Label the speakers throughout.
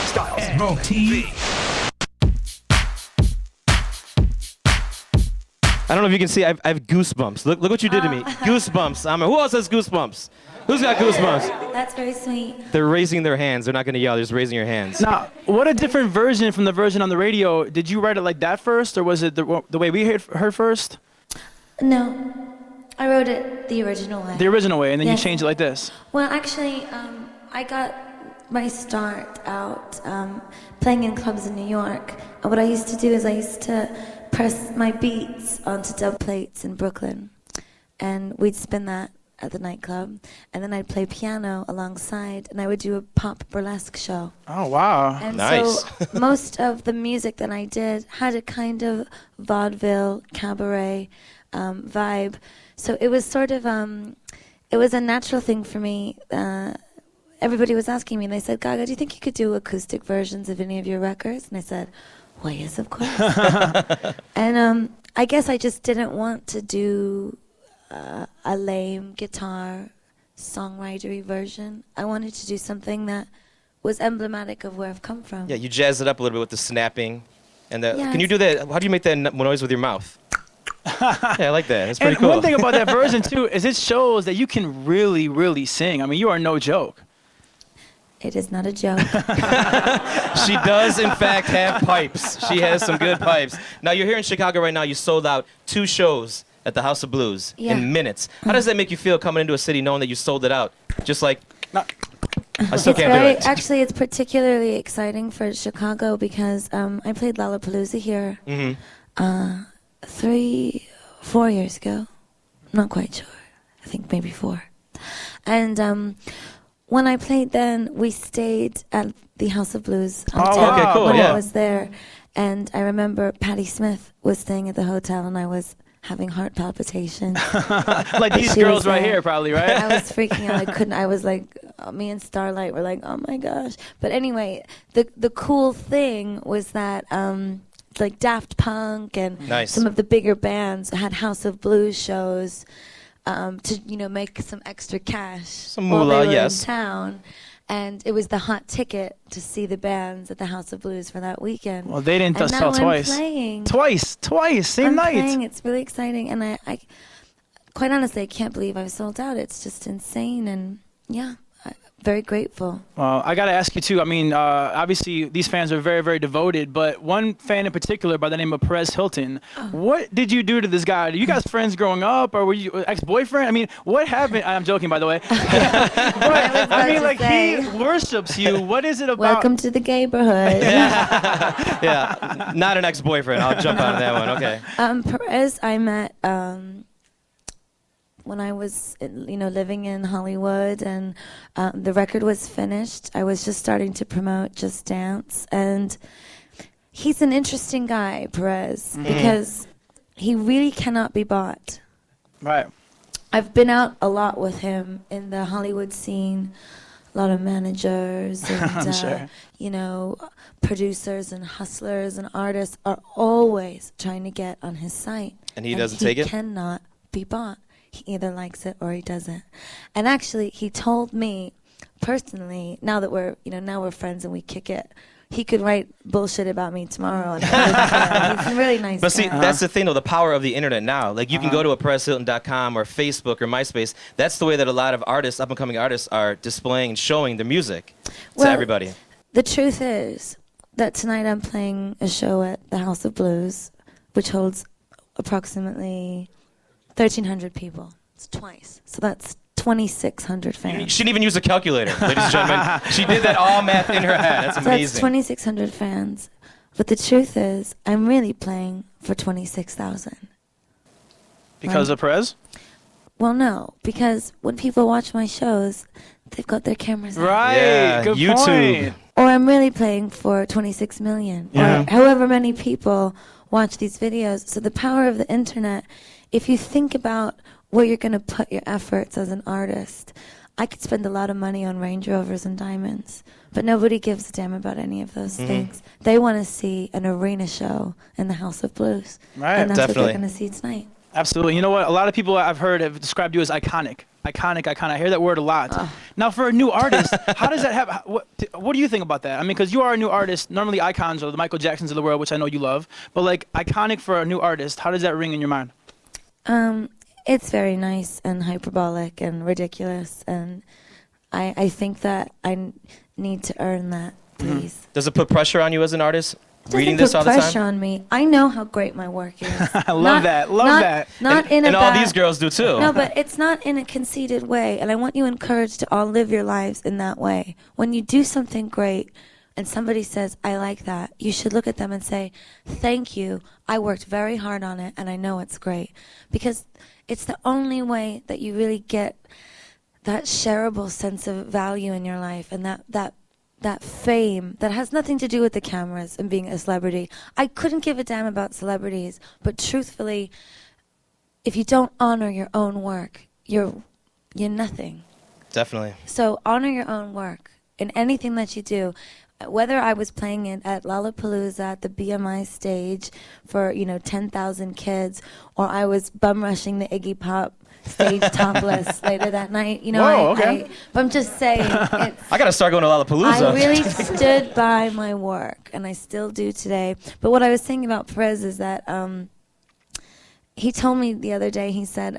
Speaker 1: Stylz Roman TV.
Speaker 2: I don't know if you can see, I have goosebumps. Look what you did to me. Goosebumps. Who else has goosebumps? Who's got goosebumps?
Speaker 3: That's very sweet.
Speaker 2: They're raising their hands. They're not going to yell. They're just raising your hands.
Speaker 4: Now, what a different version from the version on the radio. Did you write it like that first, or was it the way we heard first?
Speaker 3: No, I wrote it the original way.
Speaker 4: The original way, and then
Speaker 3: Yes.
Speaker 4: you changed it like this.
Speaker 3: Well, actually, I got my start out playing in clubs in New York. And what I used to do is I used to press my beats onto dub plates in Brooklyn, and we'd spin that at the nightclub, and then I'd play piano alongside, and I would do a pop burlesque show.
Speaker 4: Oh, wow.
Speaker 3: And
Speaker 2: Nice.
Speaker 3: so most of the music that I did had a kind of vaudeville, cabaret vibe. So it was sort of, it was a natural thing for me. Everybody was asking me, and they said, Gaga, do you think you could do acoustic versions of any of your records? And I said, well, yes, of course. And I guess I just didn't want to do a lame guitar songwritery version. I wanted to do something that was emblematic of where I've come from.
Speaker 2: Yeah, you jazz it up a little bit with the snapping. And the,
Speaker 3: Yeah,
Speaker 2: can you do that? How do you make that noise with your mouth? Yeah, I like that. That's pretty
Speaker 4: And
Speaker 2: cool.
Speaker 4: one thing about that version, too, is it shows that you can really, really sing. I mean, you are no joke.
Speaker 3: It is not a joke.
Speaker 2: She does, in fact, have pipes. She has some good pipes. Now, you're here in Chicago right now. You sold out 2 shows at the House of Blues in minutes. How does that make you feel coming into a city knowing that you sold it out? Just like, I still can't do it.
Speaker 3: Actually, it's particularly exciting for Chicago because I played Lollapalooza here 3-4 years ago. I'm not quite sure. I think maybe 4. And when I played then, we stayed at the House of Blues hotel
Speaker 2: okay, cool,
Speaker 3: when
Speaker 2: yeah.
Speaker 3: I was there. And I remember Patti Smith was staying at the hotel, and I was having heart palpitations.
Speaker 4: Like these
Speaker 3: She
Speaker 4: girls
Speaker 3: was
Speaker 4: right
Speaker 3: there.
Speaker 4: here, probably, right?
Speaker 3: I was freaking out. I couldn't. I was like, me and Starlight were like, oh my gosh. But anyway, the cool thing was that like Daft Punk and
Speaker 2: Nice.
Speaker 3: some of the bigger bands had House of Blues shows to make some extra cash
Speaker 2: Some
Speaker 3: while
Speaker 2: moolah,
Speaker 3: they were
Speaker 2: yes.
Speaker 3: in town. And it was the hot ticket to see the bands at the House of Blues for that weekend.
Speaker 4: Well, they didn't
Speaker 3: and
Speaker 4: sell
Speaker 3: now
Speaker 4: twice.
Speaker 3: I'm playing.
Speaker 4: Twice, same
Speaker 3: I'm
Speaker 4: night.
Speaker 3: playing. It's really exciting, and I quite honestly, I can't believe I've sold out. It's just insane, and yeah, very grateful.
Speaker 4: Well, I got to ask you, too. I mean, obviously, these fans are very, very devoted, but one fan in particular by the name of Perez Hilton, what did you do to this guy? Are you guys friends growing up, or were you ex-boyfriend? I mean, what happened? I'm joking, by the way. But, I mean, like, he worships you. What is it about?
Speaker 3: Welcome to the gayborhood.
Speaker 2: Yeah, not an ex-boyfriend. I'll jump out of that one. Okay.
Speaker 3: Perez, I met when I was, living in Hollywood, and the record was finished. I was just starting to promote Just Dance, and he's an interesting guy, Perez, because he really cannot be bought.
Speaker 4: Right.
Speaker 3: I've been out a lot with him in the Hollywood scene. A lot of managers and
Speaker 4: Sure.
Speaker 3: producers and hustlers and artists are always trying to get on his site.
Speaker 2: And he doesn't take it?
Speaker 3: He cannot be bought. He either likes it or he doesn't. And actually, he told me personally, now that we're friends and we kick it, he could write bullshit about me tomorrow. And he's a really nice
Speaker 2: But see,
Speaker 3: guy.
Speaker 2: that's the thing, though, the power of the internet now. Like, you can go to a PerezHilton.com or Facebook or MySpace. That's the way that a lot of artists, up-and-coming artists, are displaying and showing their music to everybody.
Speaker 3: The truth is that tonight I'm playing a show at the House of Blues, which holds approximately 1,300 people. It's twice. So that's 2,600 fans.
Speaker 2: She didn't even use a calculator, ladies and gentlemen. She did that all math in her head. That's
Speaker 3: So
Speaker 2: amazing.
Speaker 3: that's 2,600 fans. But the truth is, I'm really playing for 26,000.
Speaker 4: Because of Perez?
Speaker 3: Well, no, because when people watch my shows, they've got their cameras out.
Speaker 4: Right.
Speaker 2: Yeah,
Speaker 4: Good
Speaker 2: YouTube.
Speaker 4: point.
Speaker 3: Or I'm really playing for 26 million.
Speaker 4: Yeah.
Speaker 3: Or however many people watch these videos. So the power of the internet, if you think about where you're going to put your efforts as an artist, I could spend a lot of money on Range Rovers and diamonds, but nobody gives a damn about any of those things. They want to see an arena show in the House of Blues.
Speaker 4: Right,
Speaker 3: and that's what
Speaker 2: definitely.
Speaker 3: they're going to see tonight.
Speaker 4: Absolutely. You know what? A lot of people I've heard have described you as iconic. Iconic. I hear that word a lot. Now, for a new artist, how does that have? What do you think about that? I mean, because you are a new artist. Normally, icons are the Michael Jacksons of the world, which I know you love. But like, iconic for a new artist, how does that ring in your mind?
Speaker 3: It's very nice and hyperbolic and ridiculous, and I think that I need to earn that, please.
Speaker 2: Does it put pressure on you as an artist?
Speaker 3: It
Speaker 2: Reading this all
Speaker 3: doesn't
Speaker 2: the
Speaker 3: put pressure
Speaker 2: time?
Speaker 3: on me. I know how great my work is.
Speaker 4: I love that. Love that.
Speaker 3: Not in a
Speaker 2: And all
Speaker 3: bad,
Speaker 2: these girls do too.
Speaker 3: No, but it's not in a conceited way, and I want you encouraged to all live your lives in that way. When you do something great and somebody says, I like that, you should look at them and say, thank you, I worked very hard on it and I know it's great. Because it's the only way that you really get that shareable sense of value in your life, and that fame that has nothing to do with the cameras and being a celebrity. I couldn't give a damn about celebrities, but truthfully, if you don't honor your own work, you're nothing.
Speaker 2: Definitely.
Speaker 3: So honor your own work in anything that you do. Whether I was playing it at Lollapalooza at the BMI stage for 10,000 kids, or I was bum rushing the Iggy Pop stage topless later that night,
Speaker 4: Whoa, okay.
Speaker 3: But I'm just saying,
Speaker 2: I gotta start going to Lollapalooza.
Speaker 3: I really stood by my work, and I still do today. But what I was saying about Perez is that he told me the other day, he said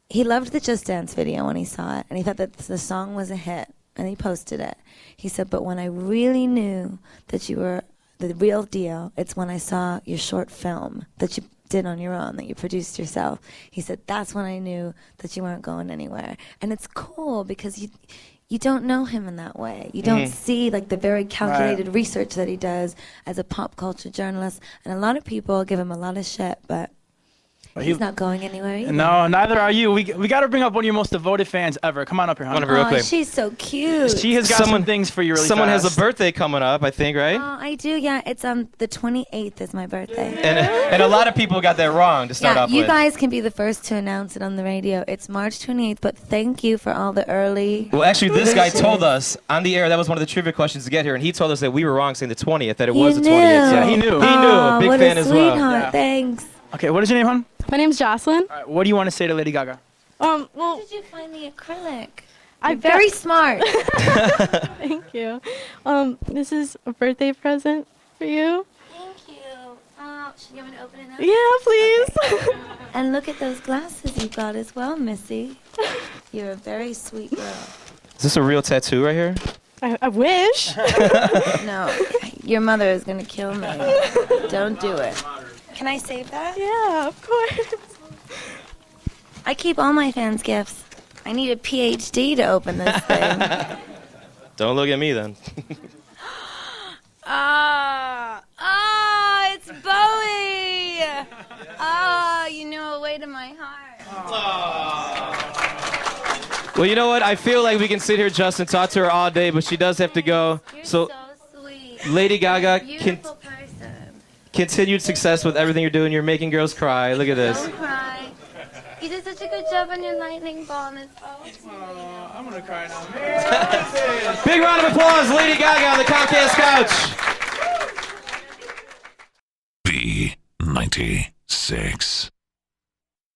Speaker 3: he loved the Just Dance video when he saw it, and he thought that the song was a hit, and he posted it. He said, but when I really knew that you were the real deal, it's when I saw your short film that you did on your own, that you produced yourself. He said, that's when I knew that you weren't going anywhere. And it's cool because you don't know him in that way. You don't see like the very calculated research that he does as a pop culture journalist. And a lot of people give him a lot of shit, but he's not going anywhere either.
Speaker 4: No, neither are you. We got to bring up one of your most devoted fans ever. Come on up here, honey.
Speaker 2: Real quick.
Speaker 3: She's so cute.
Speaker 4: She has got some things for you really
Speaker 2: Someone
Speaker 4: fast.
Speaker 2: has a birthday coming up, I think, right?
Speaker 3: Oh, I do, yeah. It's the 28th is my birthday.
Speaker 2: And a lot of people got that wrong to start off with.
Speaker 3: You guys can be the first to announce it on the radio. It's March 28th, but thank you for all the early...
Speaker 2: Well, actually, this guy told us on the air, that was one of the trivia questions to get here, and he told us that we were wrong saying the 20th, that it was the 20th. Yeah,
Speaker 4: he knew.
Speaker 2: He knew. Big
Speaker 3: what
Speaker 2: fan
Speaker 3: a
Speaker 2: as well.
Speaker 3: sweetheart.
Speaker 4: Yeah.
Speaker 3: Thanks.
Speaker 4: Okay, what is your name, hon?
Speaker 1: My name's Jocelyn.
Speaker 4: All right, what do you want to say to Lady Gaga?
Speaker 1: Well,
Speaker 3: Where did you find the acrylic?
Speaker 1: I'm
Speaker 3: You're very smart.
Speaker 1: Thank you. This is a birthday present for you.
Speaker 3: Thank you. Should you want me to open it up?
Speaker 1: Yeah, please.
Speaker 3: And look at those glasses you got as well, Missy. You're a very sweet girl.
Speaker 2: Is this a real tattoo right here?
Speaker 1: I wish.
Speaker 3: No, your mother is going to kill me. Don't do it. Can I save that?
Speaker 1: Yeah, of course.
Speaker 3: I keep all my fans' gifts. I need a PhD to open this thing.
Speaker 2: Don't look at me then.
Speaker 3: It's Bowie. You know a way to my heart.
Speaker 2: Well, you know what? I feel like we can sit here, Justin, talk to her all day, but she does have to go.
Speaker 3: You're
Speaker 2: So,
Speaker 3: so sweet.
Speaker 2: Lady Gaga,
Speaker 3: Beautiful person.
Speaker 2: continued success with everything you're doing. You're making girls cry. Look at this.
Speaker 3: Don't cry. You did such a good job on your lightning ball, and it's
Speaker 4: I'm going to cry now.
Speaker 2: Big round of applause, Lady Gaga on the Comcast couch.
Speaker 5: B96.